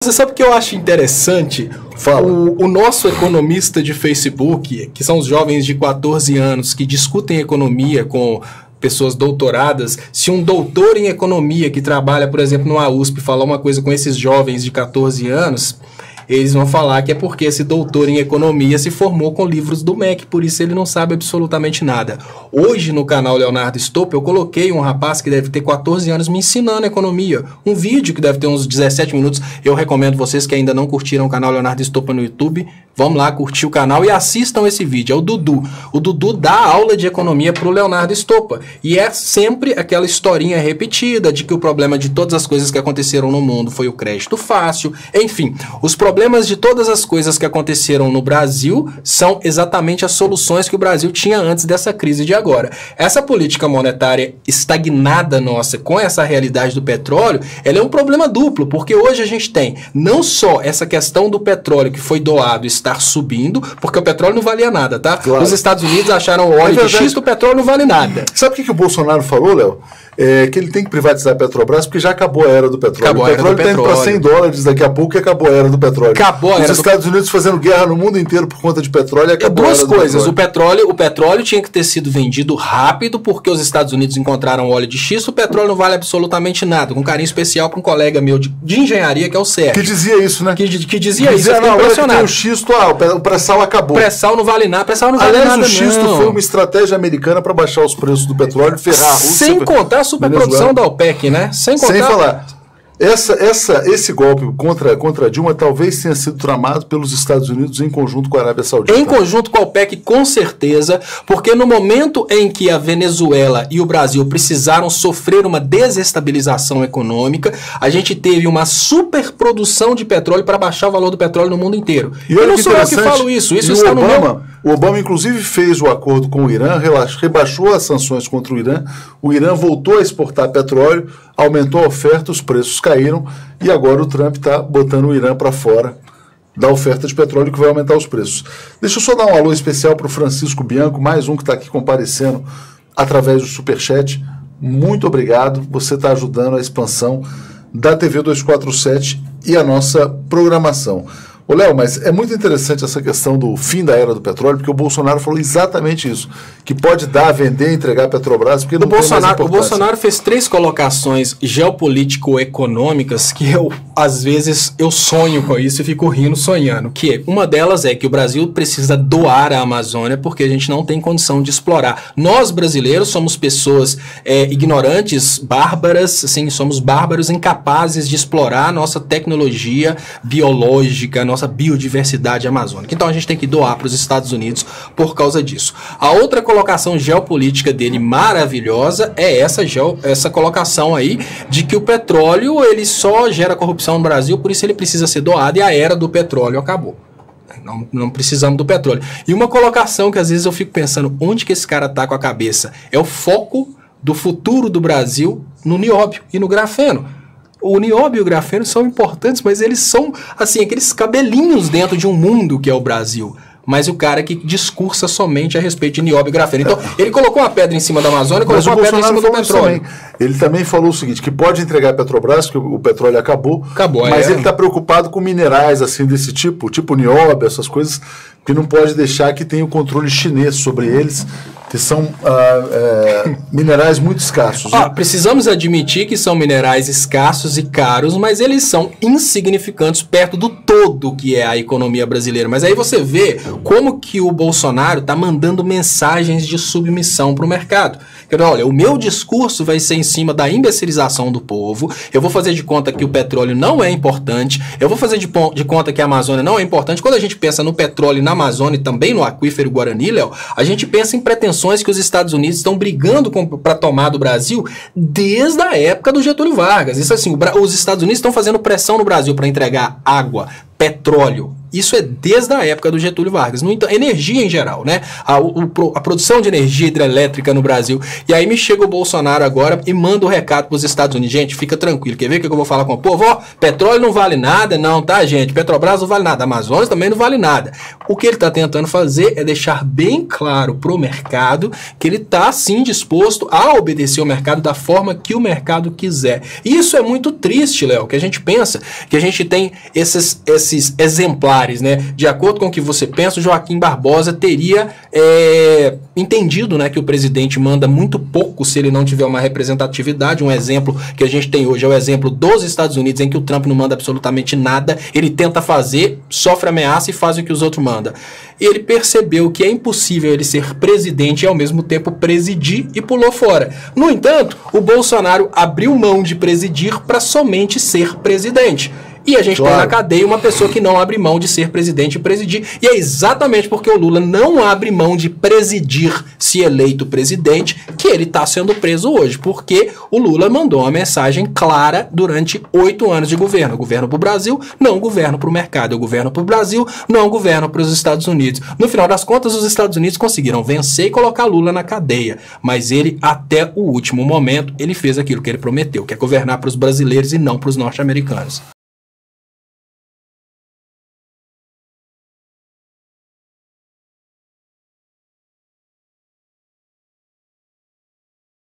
Você sabe o que eu acho interessante? Fala. O nosso economista de Facebook, que são os jovens de 14 anos que discutem economia com pessoas doutoradas, se um doutor em economia que trabalha, por exemplo, numa USP, falar uma coisa com esses jovens de 14 anos, eles vão falar que é porque esse doutor em economia se formou com livros do MEC, por isso ele não sabe absolutamente nada. Hoje, no canal Leonardo Stolper, eu coloquei um rapaz que deve ter 14 anos me ensinando economia. Um vídeo que deve ter uns 17 minutos. Eu recomendo vocês que ainda não curtiram o canal Leonardo Stolper no YouTube, vamos lá curtir o canal e assistam esse vídeo. É o Dudu. O Dudu dá aula de economia para o Leonardo Stolper. E é sempre aquela historinha repetida de que o problema de todas as coisas que aconteceram no mundo foi o crédito fácil. Enfim, os problemas de todas as coisas que aconteceram no Brasil são exatamente as soluções que o Brasil tinha antes dessa crise de agora. Essa política monetária estagnada nossa com essa realidade do petróleo, ela é um problema duplo, porque hoje a gente tem não só essa questão do petróleo que foi doado estar subindo, porque o petróleo não valia nada, tá? Claro. Os Estados Unidos acharam o óleo de xisto, o petróleo não vale nada. Sabe o que o Bolsonaro falou, Léo? Que ele tem que privatizar a Petrobras porque já acabou a era do petróleo. Acabou o petróleo está indo para 100 dólares daqui a pouco e acabou a era do petróleo. Acabou a era Os Estados Unidos fazendo guerra no mundo inteiro por conta de petróleo e acabou duas coisas. O petróleo tinha que ter sido vendido rápido porque os Estados Unidos encontraram óleo de xisto. O petróleo não vale absolutamente nada. Com carinho especial para um colega meu de engenharia que é o Sérgio. Que dizia isso, né? Que dizia isso. Não, agora que tem o xisto, o pré-sal acabou. O pré-sal não vale nada. Pré-sal não vale nada. Aliás, o xisto foi uma estratégia americana para baixar os preços do petróleo, ferrar a Rússia. Sem contar a superprodução da OPEC, né? Sem falar. Esse golpe contra Dilma talvez tenha sido tramado pelos Estados Unidos em conjunto com a Arábia Saudita. Em conjunto com a OPEC, com certeza, porque no momento em que a Venezuela e o Brasil precisaram sofrer uma desestabilização econômica, a gente teve uma superprodução de petróleo para baixar o valor do petróleo no mundo inteiro. E não sou eu que falo isso está no meu... O Obama, inclusive, fez o acordo com o Irã, rebaixou as sanções contra o Irã voltou a exportar petróleo, aumentou a oferta, os preços caíram, e agora o Trump está botando o Irã para fora da oferta de petróleo, que vai aumentar os preços. Deixa eu só dar um alô especial para o Francisco Bianco, mais um que está aqui comparecendo através do Superchat. Muito obrigado, você está ajudando a expansão da TV 247 e a nossa programação. Ô Léo, mas é muito interessante essa questão do fim da era do petróleo, porque o Bolsonaro falou exatamente isso, que pode dar, vender, entregar a Petrobras, porque não tem mais importância. O Bolsonaro fez 3 colocações geopolítico-econômicas que às vezes, eu sonho com isso e fico rindo sonhando, que uma delas é que o Brasil precisa doar a Amazônia porque a gente não tem condição de explorar. Nós, brasileiros, somos pessoas ignorantes, bárbaras, assim, somos bárbaros, incapazes de explorar a nossa tecnologia biológica, nossa biodiversidade amazônica. Então a gente tem que doar para os Estados Unidos por causa disso. A outra colocação geopolítica dele maravilhosa é essa colocação aí de que o petróleo ele só gera corrupção no Brasil, por isso ele precisa ser doado e a era do petróleo acabou. Não precisamos do petróleo. E uma colocação que às vezes eu fico pensando, onde que esse cara tá com a cabeça? É o foco do futuro do Brasil no nióbio e no grafeno. O nióbio e o grafeno são importantes, mas eles são, assim, aqueles cabelinhos dentro de um mundo que é o Brasil. Mas o cara que discursa somente a respeito de nióbio e grafeno. Então, ele colocou uma pedra em cima da Amazônia e colocou uma pedra em cima do petróleo. Ele também falou o seguinte, que pode entregar a Petrobras, que o petróleo acabou, mas ele está preocupado com minerais assim desse tipo nióbio, essas coisas, que não pode deixar que tenha o controle chinês sobre eles, que são minerais muito escassos. Precisamos admitir que são minerais escassos e caros, mas eles são insignificantes perto do todo que é a economia brasileira. Mas aí você vê como que o Bolsonaro está mandando mensagens de submissão para o mercado. Olha, o meu discurso vai ser em cima da imbecilização do povo, eu vou fazer de conta que o petróleo não é importante, eu vou fazer de conta que a Amazônia não é importante. Quando a gente pensa no petróleo e na Amazônia e também no aquífero Guarani, Léo, a gente pensa em pretensões que os Estados Unidos estão brigando para tomar do Brasil desde a época do Getúlio Vargas. Isso assim, os Estados Unidos estão fazendo pressão no Brasil para entregar água, petróleo, Isso é desde a época do Getúlio Vargas. No entanto, energia em geral, né? A produção de energia hidrelétrica no Brasil. E aí me chega o Bolsonaro agora e manda o recado para os Estados Unidos. Gente, fica tranquilo. Quer ver o que eu vou falar com o povo? Ó, petróleo não vale nada, não, tá, gente? Petrobras não vale nada. Amazonas também não vale nada. O que ele está tentando fazer é deixar bem claro pro mercado que ele está, sim, disposto a obedecer o mercado da forma que o mercado quiser. E isso é muito triste, Léo, que a gente pensa que a gente tem esses exemplares, né? De acordo com o que você pensa, o Joaquim Barbosa teria entendido, né, que o presidente manda muito pouco se ele não tiver uma representatividade. Um exemplo que a gente tem hoje é o exemplo dos Estados Unidos, em que o Trump não manda absolutamente nada, ele tenta fazer, sofre ameaça e faz o que os outros mandam. E ele percebeu que é impossível ele ser presidente e ao mesmo tempo presidir e pulou fora. No entanto, o Bolsonaro abriu mão de presidir para somente ser presidente. E a gente tem na cadeia uma pessoa que não abre mão de ser presidente e presidir. E é exatamente porque o Lula não abre mão de presidir, se eleito presidente, que ele está sendo preso hoje. Porque o Lula mandou uma mensagem clara durante 8 anos de governo. Eu governo para o Brasil, não governo para o mercado. Eu governo para o Brasil, não governo para os Estados Unidos. No final das contas, os Estados Unidos conseguiram vencer e colocar Lula na cadeia. Mas ele, até o último momento, ele fez aquilo que ele prometeu, que é governar para os brasileiros e não para os norte-americanos.